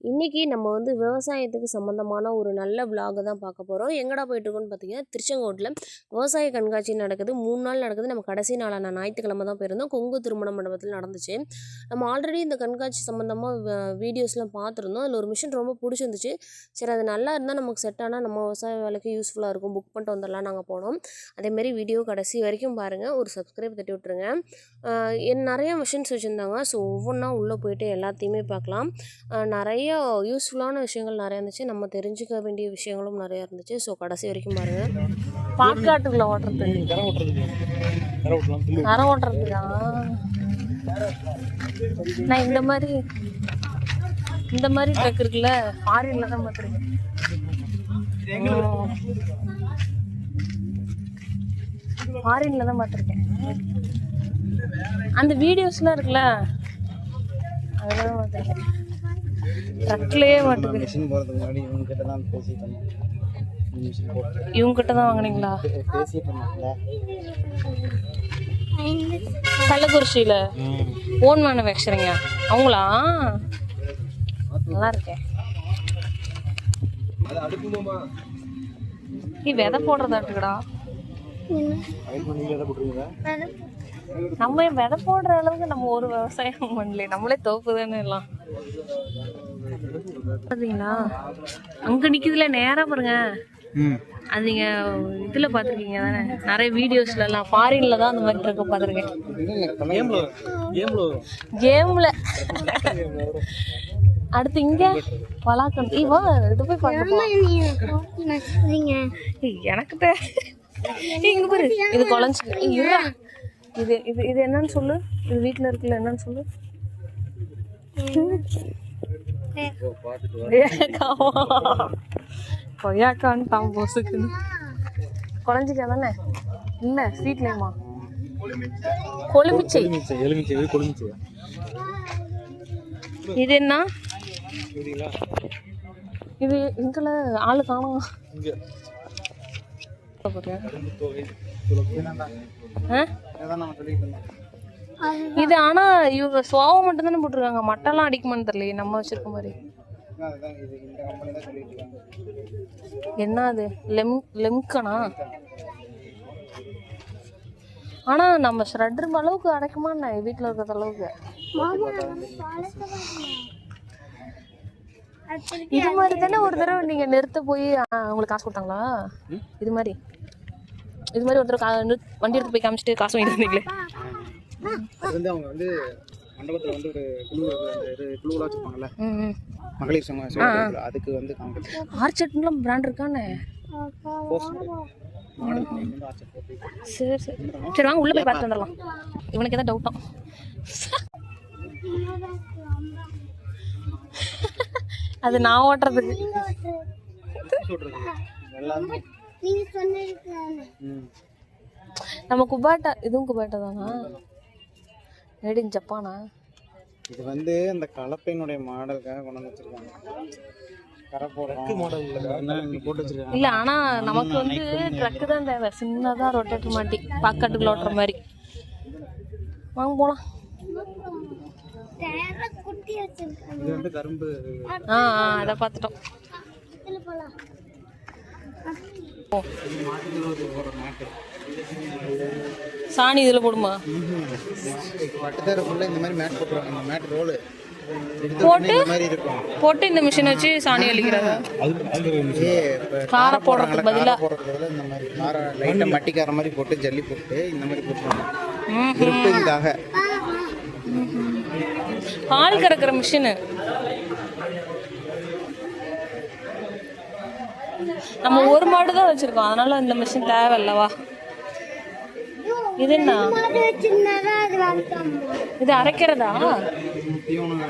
இன்றைக்கி நம்ம வந்து விவசாயத்துக்கு சம்மந்தமான ஒரு நல்ல விலாகை தான் பார்க்க போகிறோம். எங்கடா போயிட்டுருக்கோன்னு பார்த்தீங்கன்னா, திருச்செங்கோட்டில் விவசாய கண்காட்சி நடக்குது. 3 நாள் நடக்குது. நம்ம கடைசி நாளான ஞாயிற்றுக்கிழமை தான் போயிருந்தோம். கொங்கு திருமண மண்டபத்தில் நடந்துச்சு. நம்ம ஆல்ரெடி இந்த கண்காட்சி சம்மந்தமாக வீடியோஸ்லாம் பார்த்துருந்தோம். அதில் ஒரு மிஷின் ரொம்ப பிடிச்சிருந்துச்சு. சரி, அது நல்லா இருந்தால் நமக்கு செட் ஆனால் நம்ம விவசாய வேலைக்கு யூஸ்ஃபுல்லாக இருக்கும், புக் பண்ணிட்டு வந்துடலாம் நாங்கள் போனோம். அதேமாரி வீடியோ கடைசி வரைக்கும் பாருங்கள். ஒரு சப்ஸ்கிரைப் தட்டி விட்ருங்க. நிறைய மிஷின்ஸ் வச்சுருந்தாங்க. ஸோ ஒவ்வொன்றா உள்ளே போயிட்டு எல்லாத்தையுமே பார்க்கலாம். நிறைய யூஸ்ஃபுல்லான விஷயங்கள் நிறையா இருந்துச்சு. நம்ம தெரிஞ்சுக்க வேண்டிய விஷயங்களும் நிறையா இருந்துச்சு. ஸோ கடைசி வரைக்கும் பாருங்கள். பாக்காட்டுக்குள்ளே ஓட்டுறது, கரை ஓட்டுறதுக்கா? நான் இந்த மாதிரி ட்ரக் இருக்குல்ல, ஃபாரின்ல தான் பார்த்துருக்கேன். ஃபாரின்ல தான் பார்த்துருக்கேன். அந்த வீடியோஸ்லாம் இருக்குல்ல, அதெல்லாம் பார்த்துருக்கேன். ட்ரக்லேயே மாட்டுது. மிஷின் போகிறதுக்கு முன்னாடி இவங்ககிட்ட தான் பேசிட்டோம். இவங்ககிட்ட தான் வாங்கினீங்களா? கள்ளக்குறிச்சியில் ஓன் மேனுஃபேக்சரிங்க அவங்களா? நல்லா இருக்கேன். விதை போடுறதாட்டுக்கடா. நம்ம விதை போடுற அளவுக்கு நம்ம ஒரு விவசாயம் பண்ணல, நம்மளே தோப்பு தானே எல்லாம். பார்த்தீங்களா, அங்கே நிற்குதுல நேராக பாருங்க. அது நீங்கள் இதில் பார்த்துருக்கீங்க தானே, நிறைய வீடியோஸ்லாம் ஃபாரினில் தான் அந்த மாதிரி இருக்க பார்த்துருக்கேன். கேமில் அடுத்து இங்கே பலாக்கம். வா இது போய் பார்க்கலாம். எனக்கு இங்கே பாரு, இது குழஞ்சி. இது இது இது என்னன்னு சொல்லு. இது வீட்டில் இருக்குல்ல, என்னன்னு சொல்லு. கொய்யாக்கான்னு தான் போசுக்குன்னு குழஞ்சிக்கா தானே? இல்லை, ஸ்வீட் லைமா, கொழுமிச்சை. இது என்ன? இது இங்கல ஆளு காணும். இது ஆனா இவங்க சுவாவம் மட்டும் தானே போட்டிருக்காங்க, மட்டெல்லாம் அடிக்குமான்னு தெரியல. நம்ம வச்சிருக்க மாதிரி என்ன அது? லெம்கனா? ஆனா நம்ம ஷ்ரெட்டர் அளவுக்கு அடைக்குமா என்ன வீட்டில் இருக்கிற அளவுக்கு? இது மாதிரி தானே ஒரு தடவை நீங்க நிறுத்த போய் உங்களுக்கு காசு கொடுத்தாங்களா? இது மாதிரி ஒரு தடவை வண்டி எடுத்து போய் காமிச்சிட்டு காசு வாங்கிட்டு இருந்தீங்களே. அது வந்து அவங்க வந்து மண்டபத்தில் வந்து ஒரு குழுவெல்லாம் வச்சுருப்பாங்கல்ல, மகளிர் சங்கம், அதுக்கு வந்து ஆர்ச்சர்ட்லாம் பிராண்ட் இருக்கானே. சரி சரி சரி, வாங்க உள்ள போய் பார்த்து வந்துடலாம். இவனுக்கு எதாவது டவுட்டா? அது நான் ஓட்டுறதுக்கு. நம்ம குபாட்டா, இதுவும் குபாட்டா தானா? மேட் இன் ஜப்பானா? இது வந்து அந்த கலப்பையினுடைய மாடலுக்காக கொண்டு வந்து வச்சிருக்காங்க. இல்ல, ஆனா நமக்கு வந்து ட்ரக்கு தான் தேவை. சின்னதா ரொட்டேட்டர் மாட்டி பாக்காட்டுக்குள்ள ஓட்டுற மாதிரி. வாங்க போலாம். இது வந்து கரும்பு. அதை பார்த்துட்டோம். சாணி இதுல போடுமா? பட்டத்தரப்புல இந்த மாதிரி மேட் போட்டுருவாங்க. மேட் ரோல் போட்டு இந்த மிஷின் வச்சு சாணி அளிக்கிறதா? காரை போடுறதுக்கு பதிலா இந்த மாதிரி காரை லைட்டா மட்டிக்கார மாதிரி போட்டு ஜல்லி போட்டு இந்த மாதிரி போட்டுருவாங்க. பால் கறக்கிற மிஷினு. நம்ம ஒரு மாடு தான் வச்சிருக்கோம், அதனால இந்த மிஷின் தேவையில்லவா? இது என்ன? இது அரைக்கிறதா? 29.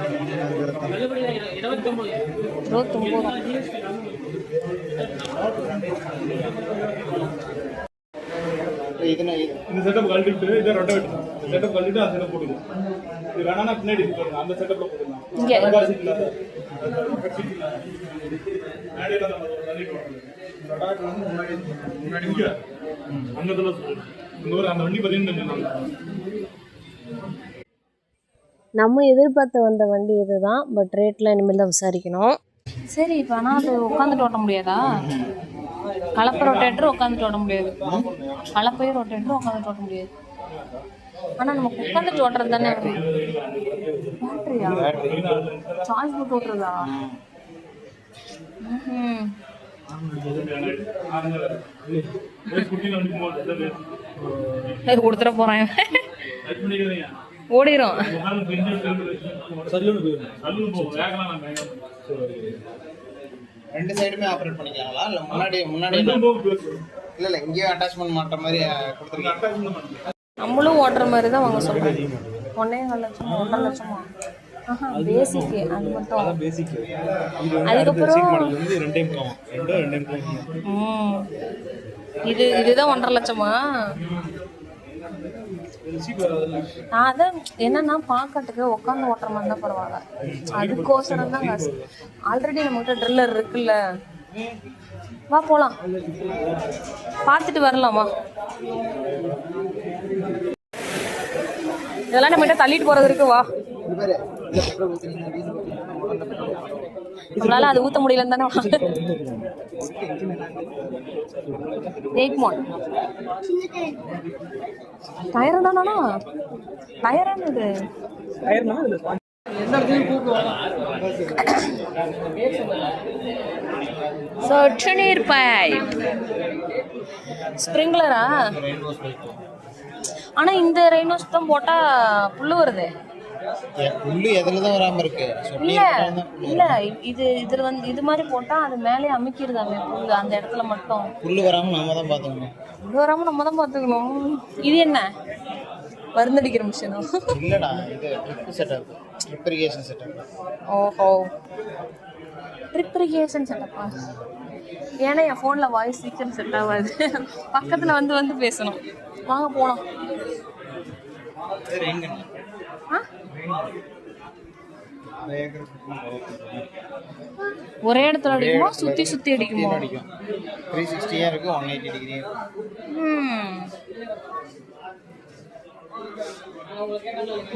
இந்த செட்டப் கழட்டிட்டு இதை ரொட்டேட் செட்டப் கழட்டிட்டு அந்த செட்டப் போட்டுக்கலாம். இது வேணா பின்னாடி போடுங்க, அந்த செட்டப்ல போட்டுக்கலாம். அந்த வண்டி 15. நம்ம எதிர்பார்த்து வந்த வண்டி இதுதான். பட் ரேட்லாம் இனிமேல் தான் விசாரிக்கணும். சரி, இப்போ ஆனால் அது உட்காந்துட்டு ஓட்ட முடியாதா? கலப்பை ரொட்டேட்டர் உட்காந்துட்டு ஓட்ட முடியாது, கலப்பையும் ரொட்டேட்டரும் உட்காந்துட்டு ஓட்ட முடியாது. ஆனால் நமக்கு உட்காந்துட்டு ஓட்டுறது தானே. பேட்டரியா? சார்ஜ் போட்டு ஓட்டுறதா? கொடுத்துட போறேன், ஓடிரும். ரெண்டு சைடுமே ஆப்ரேட் பண்ணிக்கலாங்களா? இல்லை முன்னாடி இல்லை இங்கேயே அட்டாச்மெண்ட் மாட்டுற மாதிரி கொடுத்துருக்கீங்க. நம்மளும் ஓட்டுற மாதிரி தான் வாங்க சொல்கிறேன். 1.5 லட்சமா 1.5 லட்சமா? பேசிக்கு அது மட்டும். அதுக்கப்புறம் இதுதான் 1.5 லட்சமா? அதான் என்னன்னா பாக்கட்டுக்கு உட்காந்து ஓட்டுற மாதிரி தான் பரவாயில்ல, அதுக்கோசரம் தான் காசு. ஆல்ரெடி நம்மகிட்ட ட்ரில்லர் இருக்குல்ல, வா போலாம், பார்த்துட்டு வரலாமா? இதெல்லாம் நம்மகிட்ட தள்ளிட்டு போறது இருக்கு, வா. நம்மளால அது ஊத்த முடியலன்னு தானே. 8 மோட் டயர் தானா? டயர் என்னது? சொட்டு நீர் பைப் ஸ்ப்ரிங்க்லரா? ஆனா இந்த ரெயினோஸ் தான் போட்டா புல்லு வருது. புல்லு எதுல தான் வராம இருக்கு? இல்ல இதுல வந்து இது மாதிரி போட்டா அது மேலே அமுக்கிடுதாமே புல்லு, அந்த இடத்துல மட்டும். புல்லு வராம நாம தான் பாத்துக்கணும். புல்லு வராம நம்ம தான் பாத்துக்கணும். இது என்ன மருந்தடிக்கிற மிஷினா? இல்லடா, இது trip setup, drip irrigation setup. ஓஹோ, ட்ரிப் இரிகேஷன் செட்டப்பா? ஏன்னா என் ஃபோன்ல வாய்ஸ் சீக்கிரம் செட் ஆகாது, பக்கத்துல வந்து பேசணும். வாங்க போலாம். ஒரே இடத்துல அடிக்குமா, சுத்தி அடிக்குமா? 360 இருக்கு, 180 டிகிரி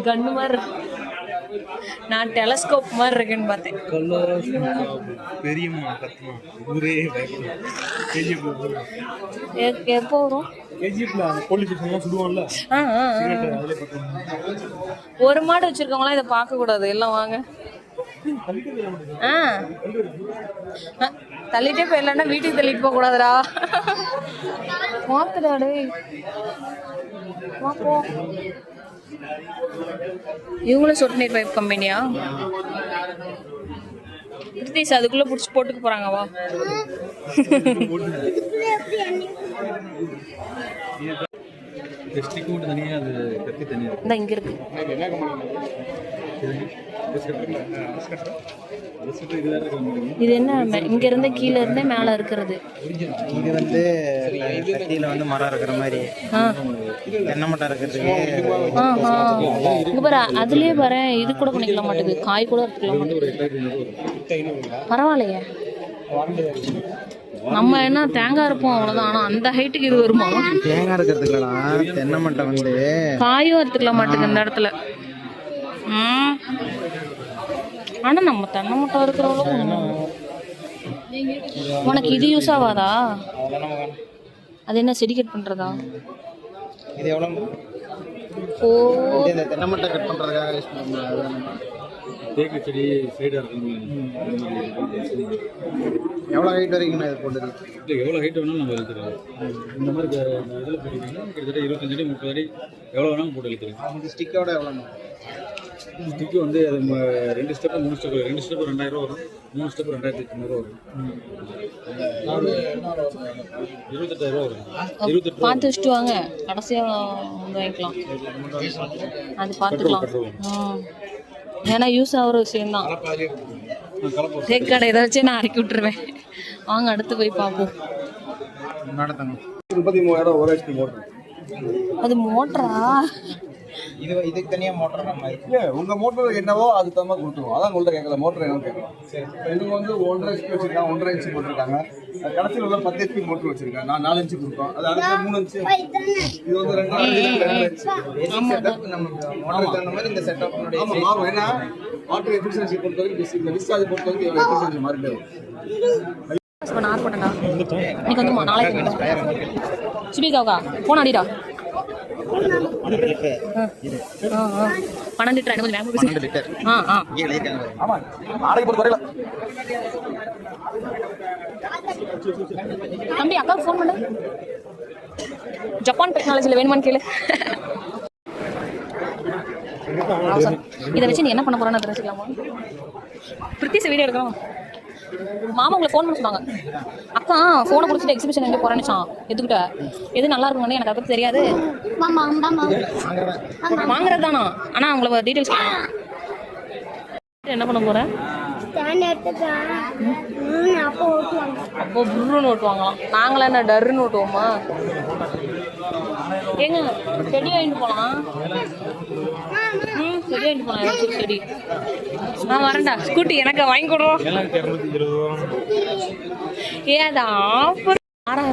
கண்ணு மாதிரி இருக்கு. நான் டெலஸ்கோப் மாதிரி இருக்குன்னு பார்த்தேன். எப்போ வரும்? ஒரு மாடு வச்சிருக்கவங்களாம் இதை பார்க்க கூடாது, எல்லாம் வாங்க. தள்ளிட்டே போயிடலன்னா வீட்டுக்கு தள்ளிட்டு போக கூடாதுடா. மாத்துடாடு, இவங்களும் சொட்டு நீர் பைப் கம்பெனியா? கிருத்தீஷ் அதுக்குள்ள புடிச்சு போட்டுக்க போறாங்க, வா. இங்க இருக்கு. இது என்ன இங்க இருந்து கீழே இருந்தே மேல இருக்கிறது? இது வந்து கீழே வந்து மரம் இருக்கிற மாதிரி தென்னை மட்டை இருக்கிறதுக்கு. இங்க பாரு, அதுலயே பாரு, இது கூட பண்ணிக்கலாம் மாட்டேது, காய் கூட எடுத்துக்கலாம் மாட்டேது. பரவாயில்லையே, நம்ம என்ன தேங்காய் இருப்போம் அவ்வளவுதான். ஆனா அந்த ஹைட்டுக்கு இது வருமா? தேங்காய் இருக்கிறதுக்குலடா, தென்னை மட்டை வந்து காயும் எடுத்துக்கலாம் மாட்டேங்குது இந்த இடத்துல. ஆனா நம்ம தென்னை மட்டை இருக்கிறவங்களும். உனக்கு இது யூஸ் ஆகாதா? அது என்ன செடி கட் பண்றதா? இது எவ்வளவு? இந்த தென்னை மட்டை கட் பண்றதுக்காக யூஸ் பண்ணுவாங்க. தேக்கு செடி சைடா இருக்கு. எவ்வளோ ஹைட் வரைக்கும் இது போட்டது? இல்லை, எவ்வளோ ஹைட் வேணாலும் நம்ம எழுத்துக்கலாம். இந்த மாதிரி இதில் போட்டிங்கன்னா கிட்டத்தட்ட 25 அடி 30 அடி எவ்வளோ வேணாலும் போட்டு எழுத்துக்கலாம். இந்த ஸ்டிக்கோட எவ்வளோ? ஸ்டிக்கு வந்து அது 2 ஸ்டெப்பு 3 ஸ்டெப்பு, 2 ஸ்டெப்பு 2000 ரூபா வரும், 3 ஸ்டெப்பு 2800 ரூபா வரும். 28000 ரூபா வரும். 28 பார்த்து வச்சுட்டு வாங்க, கடைசியாக வந்து வாங்கிக்கலாம். அது பார்த்துக்கலாம். ஏன்னா யூஸ் ஆகிற விஷயம்தான். தேக்கு கடை இதை வச்சு நான் இறக்கி விட்டுருவேன். வாங்க அடுத்து போய் பார்ப்போம். 33,000 ஒரு HP மோட்டர். அது மோட்டரா? இதுக்கு தனியாக மோட்டர் நம்ம இல்லை உங்கள் மோட்டர் என்னவோ அது தகுந்த மாதிரி கொடுத்துருவோம். அதான் உங்கள்கிட்ட கேட்கல மோட்டர் என்னன்னு கேட்கலாம். எனக்கு வந்து 1.5 HP வச்சிருக்காங்க, 1.5 இன்ச்சு போட்டிருக்காங்க. கடைசியில் உள்ள 10 HP மோட்டர் வச்சிருக்கேன். நான் 4 இன்ச்சு கொடுப்போம். அது அடுத்த 3 இன்ச்சு. இது வந்து 2 இன்ச்சு. செட்டப் நம்ம மோட்டருக்கு தகுந்த மாதிரி இந்த செட்டப் ஆமாம் மாறும். ஏன்னா வாட்டர் எஃபிஷியன்சி பொறுத்த வரைக்கும் இந்த டிஸ்சார்ஜ் பொறுத்த வரைக்கும் எவ்வளோ எஃபிஷியன்சி மாறிட்டே வரும். நான் ஆர்டர் பண்ணடா இன்னைக்கு வந்துமா நாளைக்கு சுபிகாவுக்கா ஃபோன் அடிடா 12 லிட்டர் கொஞ்சம் வேகமாக பேசு. 12 லிட்டர் ஆமாம் நாளைக்கு பொறுத்த வரையில தம்பி அக்காவுக்கு ஃபோன் பண்ணு. ஜப்பான் டெக்னாலஜியில் வேணுமான்னு கேளு. இதை வச்சு நீ என்ன பண்ண போறேன்னு தெரிஞ்சுக்கலாமா? பிரித்திஸ் வீடியோ எடுக்கணும். மாமா உங்களை ஃபோன் பண்ண சொன்னாங்க. அக்கா ஃபோனை கொடுத்துட்டு எக்ஸிபிஷன் எங்கே போறேன்னுச்சான். எதுக்கிட்ட எது நல்லா இருக்குன்னு எனக்கு அதை பற்றி தெரியாது. வாங்குறது தானா? ஆனால் உங்களை டீட்டெயில்ஸ் என்ன பண்ண போறேன்? அப்போ புருன்னு ஓட்டுவாங்களாம். நாங்களே என்ன டர்ன்னு ஓட்டுவோமா? ஏங்க செடி வாங்கிட்டு போகலாம். செடி வாங்கிட்டு போகலாம். எனக்கு செடி நான் வரேன்டா. ஸ்கூட்டி எனக்கு வாங்கி கொடுறோம். ஏதா ஆஃபர் 6600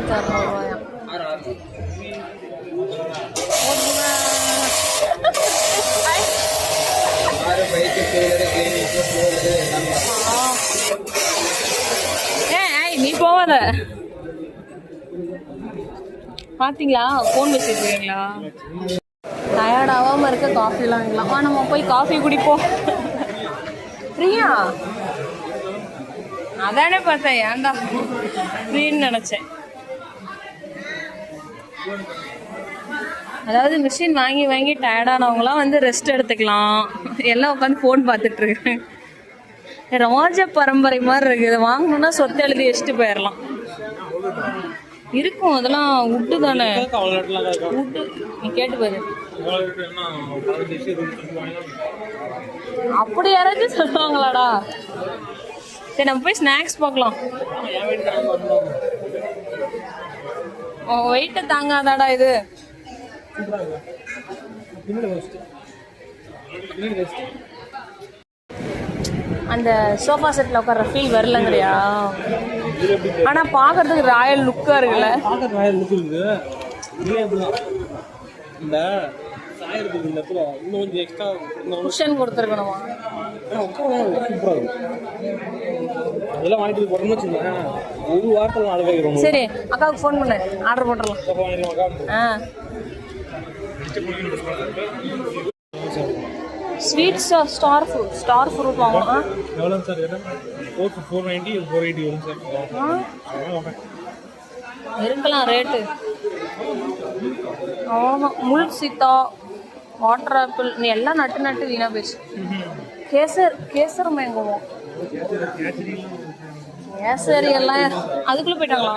நீ போவாத. பாத்தீங்களா ஃபோன் வச்சுருக்கீங்களா? டயர்டாகாமல் இருக்க காஃபிலாம் வாங்கலாம். நம்ம போய் காஃபி குடிப்போம். பிரியா அதானே பார்த்தேன். ஏன்டா ஃப்ரீன்னு நினச்சேன். அதாவது மிஷின் வாங்கி வாங்கி டயர்டானவங்களாம் வந்து ரெஸ்ட் எடுத்துக்கலாம். எல்லாம் உட்காந்து ஃபோன் பார்த்துட்ருக்கேன். ராஜ பரம்பரை மாதிரி இருக்குது. வாங்கணும்னா சொத்தை எழுதி வச்சுட்டு போயிடலாம். இருக்கும் அதெல்லாம் உட்டு தானே. உட்டு நீ கேட்டு பாரு. அப்படி யாராச்சும் சொல்லுவாங்களாடா? சரி நம்ம போய் ஸ்நாக்ஸ் பார்க்கலாம். வெயிட்டை தாங்காதாடா இது. அந்த சோஃபா செட்டில் உட்கார்ற ஃபீல் வரலங்கறியா? ஆனால் பார்க்கறதுக்கு ராயல் லுக்காக இருக்குல்ல. ராயல் லுக் இருக்குது. இந்த சாயறதுக்கு இந்த இடத்துல இன்னும் கொஞ்சம் எக்ஸ்ட்ரா குஷன் கொடுத்துருக்கணுமா? சூப்பராக இருக்கும். அதெல்லாம் வாங்கிட்டு போட்டோம்னு வச்சுக்கோங்க, ஒரு வாரத்தில் அழகாயிரும். சரி அக்காவுக்கு ஃபோன் பண்ணு, ஆர்டர் போட்டுடலாம். ஸ்வீட்ஸ் ஸ்டார் ஃப்ரூட் வாங்கலாம். எவ்வளோ சார் கேட்டேன்? 490 480 வரும் சார். இருக்கலாம் ரேட்டு. ஆமாம் முள் சீத்தா வாட்டர் ஆப்பிள் நீ எல்லாம் நட்டு வீணாக போயிடுச்சு. கேசர் மேங்கோவா? கேசரி எல்லாம் அதுக்குள்ளே போயிட்டாங்களா?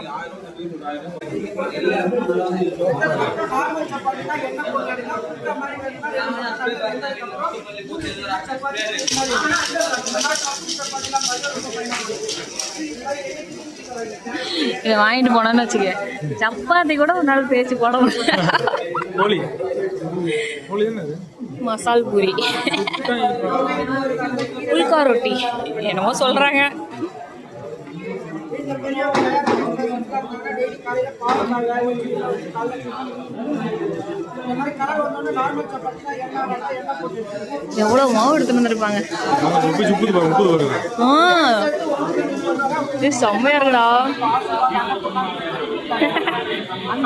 இதை வாங்கிட்டு போனான்னு வச்சுக்க, சப்பாத்தி கூட ஒரு நாள் தேய்ச்சி போட மசால் பூரி புல்கா ரொட்டி என்னமோ சொல்றாங்க. எவ்வளவு மாவு எடுத்துட்டு வந்திருப்பாங்க. செம்மையா இருக்குடா.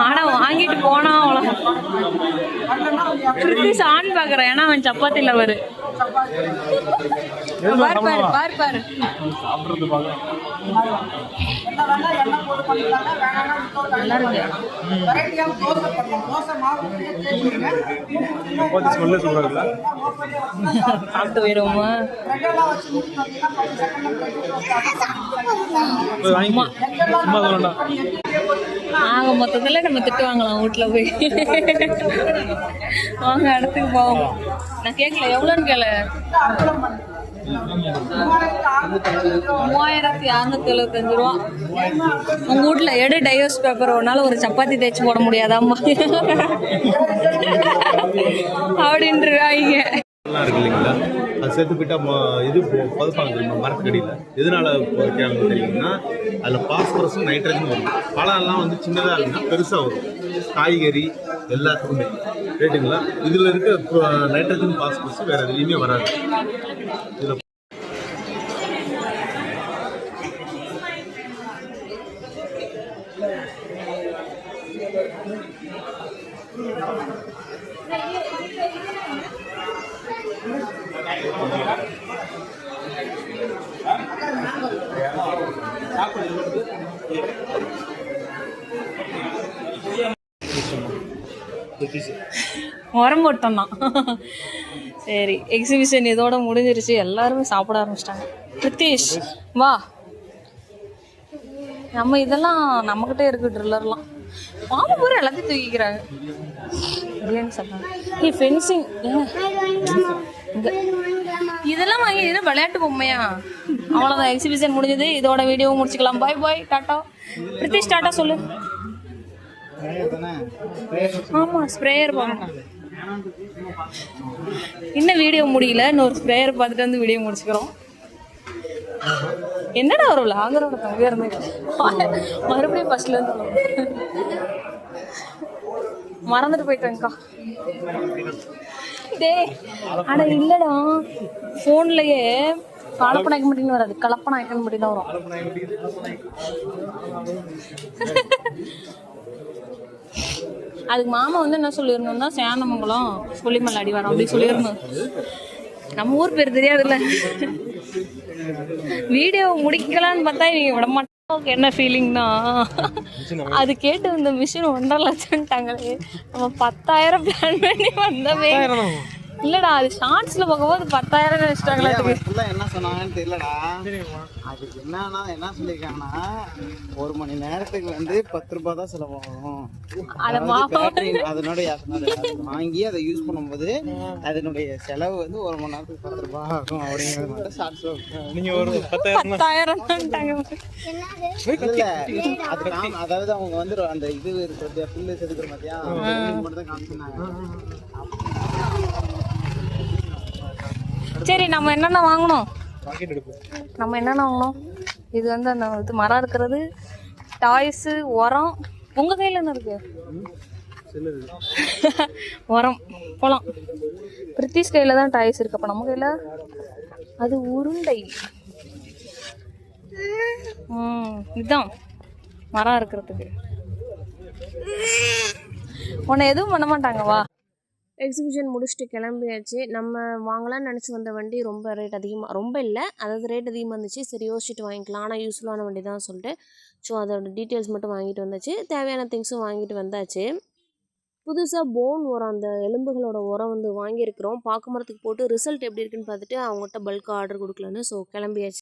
ஆனா வாங்கிட்டு போனா அவ்வளோ பிரிட்டிஷ் ஆன் பாக்குறேன். ஏன்னா அவன் சப்பாத்தில வரு பாரு நல்லா இருக்கு. சாப்பிட்டு போயிடுவோமா? ஆக மொத்தத்துல நம்ம திட்டு வாங்கலாம் வீட்டுல போய். வாங்க இடத்துக்கு போவோம். நான் கேட்கல எவ்வளோன்னு கேள. 3675 ரூபா. உங்கள் வீட்டில் எடு டைவர்ஸ் பேப்பர் ஒன்றால் ஒரு சப்பாத்தி தேய்ச்சி போட முடியாதாம்மா அப்படின்றாங்க. எல்லாம் இருக்கு இல்லைங்களா, அது சேர்த்து போயிட்டா இது பதுப்பாங்க தெரியுமா மரத்துக்கடியில். எதனால வைக்கிறாங்க தெரியுங்கன்னா, அதில் பாஸ்பரஸும் நைட்ரஜனும் வரும். பழம்லாம் வந்து சின்னதாக இருக்குன்னா பெருசாக வரும். காய்கறி எல்லாத்துக்குமே ரைட்டுங்களா. இதில் இருக்க நைட்ரஜன் பாஸ்பரஸ் வேறு எதுலையுமே வராது. இதில் உரம் போட்டோம்னா சரி. எக்ஸிபிஷன் இதோட முடிஞ்சிருச்சு. எல்லாருமே சாப்பிட ஆரம்பிச்சிட்டாங்க. பிரித்தீஷ் வா, நம்ம இதெல்லாம் நம்மக்கிட்டே இருக்கு. ட்ரில்லர்லாம் பாம்பு பூரா எல்லாத்தையும் தூக்கிக்கிறாங்க. இல்லைன்னு சொல்கிறாங்க. ஃபென்சிங் இதெல்லாம் வாங்கி இதெல்லாம் விளையாட்டு பொம்மையா? அவ்வளோதான், எக்ஸிபிஷன் முடிஞ்சது. இதோட வீடியோ முடிச்சுக்கலாம். பாய் பாய், டாட்டா. பிரித்தீஷ் டாட்டா சொல்லு. ஆமாம், ஸ்ப்ரேயர் பார்க்கணும். இன்னும் வீடியோ முடியல, இன்னொரு ஸ்ப்ரேயர் பார்த்துட்டு வந்து வீடியோ முடிச்சுக்கிறோம். என்னடா ஒரு விளாகரோட தம்பியா இருந்தேன். மறுபடியும் ஃபர்ஸ்ட்ல இருந்து மறந்துட்டு போயிட்டேங்க்கா. டே அட இல்லடா, ஃபோன்லயே கலப்பநாயக்க மட்டும் வராது, கலப்பநாயக்கன் மட்டும் தான் வரும். அதுக்கு மாமா வந்து என்ன சொல்லியிருந்தோம்னா, சேந்தமங்கலம் கொல்லிமலை அடிவாரம் அப்படி சொல்லியிருந்தோம். நம்ம ஊர் பேர் தெரியாதுல்ல. வீடியோ முடிக்கலான்னு பார்த்தா நீங்க விட மாட்டோம். என்ன ஃபீலிங்னா, அது கேட்டு இந்த மிஷின் 1.5 லட்சம்ட்டாங்களே. நம்ம 10,000 பிளான் பண்ணி வந்தவே இல்லடா. அது ஷார்ட்ஸ்ல பார்க்கும்போது 10,000 நினைச்சிட்டாங்களா? என்ன சொன்னாங்கன்னு தெரியலடா. அதுக்கு என்ன சொல்லியிருக்காங்கன்னா, 1 மணி நேரத்துக்கு வந்து 10 ரூபாய் தான் செலவாகும். அதனுடைய வாங்கி அதை யூஸ் பண்ணும்போது அதனுடைய செலவு வந்து 1 மணி நேரத்துக்கு 10 ரூபாய் ஆகும் அப்படிங்கிறது மட்டும் ஷார்ட்ஸ். நீங்க ஒரு 10,000 அதாவது அவங்க வந்து அந்த இது இருக்கிறது புல்லு செதுக்கிற மாதிரியா மட்டும் தான் காமிச்சிருந்தாங்க. சரி, நம்ம என்னென்ன வாங்கணும்? இது வந்து அந்த இது மரம் இருக்கிறது, டாய்ஸு, உரம். உங்கள் கையில் என்ன இருக்கு? உரம் போகலாம். பிரித்திஷ் கையில் தான் டாய்ஸ் இருக்கு. அப்போ நம்ம கையில் அது உருண்டை. இதுதான் மரம் இருக்கிறதுக்கு. உன்னை எதுவும் பண்ண மாட்டாங்க. வா. எக்ஸிபிஷன் முடிச்சுட்டு கிளம்பியாச்சு. நம்ம வாங்கலாம்னு நினச்சி வந்த வண்டி ரொம்ப ரேட் அதிகமாக, ரொம்ப இல்லை, அதாவது ரேட் அதிகமாக இருந்துச்சு. சரி யோசிச்சுட்டு வாங்கிக்கலாம், ஆனால் யூஸ்ஃபுல்லான வண்டி தான் சொல்லிட்டு ஸோ அதோட டீட்டெயில்ஸ் மட்டும் வாங்கிட்டு வந்தாச்சு. தேவையான திங்ஸும் வாங்கிட்டு வந்தாச்சு. புதுசாக போன் உரம், அந்த எலும்புகளோட உரம் வந்து வாங்கியிருக்கிறோம். பாக்கு மரத்துக்கு போட்டு ரிசல்ட் எப்படி இருக்குன்னு பார்த்துட்டு அவங்ககிட்ட பல்காக ஆர்டர் கொடுக்கலான்னு ஸோ கிளம்பியாச்சு.